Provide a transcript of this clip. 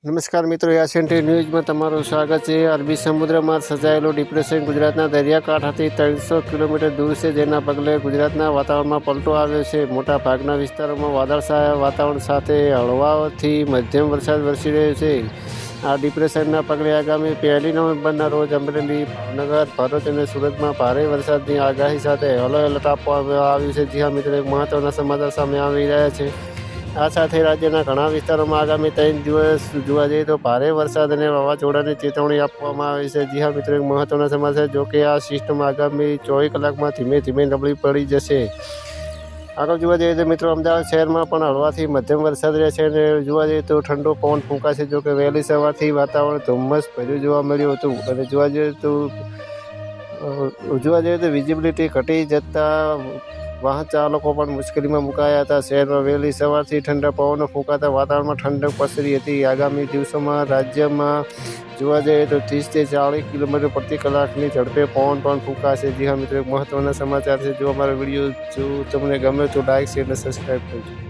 નમસ્કાર મિત્રો, એશિયન ન્યૂઝમાં તમારું સ્વાગત છે। અરબી સમુદ્રમાં સર્જાયેલું ડિપ્રેશન ગુજરાતના દરિયાકાંઠાથી 300 કિલોમીટર દૂર છે, જેના પગલે ગુજરાતના વાતાવરણમાં પલટો આવ્યો છે। મોટા ભાગના વિસ્તારોમાં વાદળછાયા વાતાવરણ સાથે હળવાથી મધ્યમ વરસાદ વરસી રહ્યો છે। આ ડિપ્રેશનના પગલે આગામી 1 નવેમ્બરના રોજ અમરેલી, ભાવનગર, ભરૂચ અને સુરતમાં ભારે વરસાદની આગાહી સાથે યલો એલર્ટ આપવામાં આવ્યું છે। જી હા મિત્રો, એક મહત્વના સમાચાર સામે આવી રહ્યા છે। આ સાથે રાજ્યના ઘણા વિસ્તારોમાં આગામી 3 દિવસ જોવા જઈએ તો ભારે વરસાદ અને વાવાઝોડાની ચેતવણી આપવામાં આવી છે। જી હા મિત્રો, એક મહત્વના સમાચાર, જોકે આ સિસ્ટમ આગામી 24 કલાકમાં ધીમે ધીમે નબળી પડી જશે। આગળ જોવા જઈએ તો મિત્રો, અમદાવાદ શહેરમાં પણ હળવાથી મધ્યમ વરસાદ રહેશે અને જોવા જઈએ તો ઠંડો પવન ફૂંકાશે। જોકે વહેલી સવારથી વાતાવરણ ધુમ્મસ ભર્યું જોવા મળ્યું હતું અને જોવા જઈએ તો વિઝિબિલિટી ઘટી જતા વાહન ચાલકો પણ મુશ્કેલીમાં મુકાયા હતા। શહેરમાં વહેલી સવારથી ઠંડા પવનો ફૂંકાતા વાતાવરણમાં ઠંડક પસરી હતી। આગામી દિવસોમાં રાજ્યમાં જોવા જઈએ તો 30 થી 40 કિલોમીટર પ્રતિ કલાકની ઝડપે પવન પણ ફૂંકાશે। જી હા મિત્રો, એક મહત્વના સમાચાર છે। જો અમારો વિડીયો જો તમને ગમે તો લાઇક, શેર અને સબસ્ક્રાઈબ કરજો।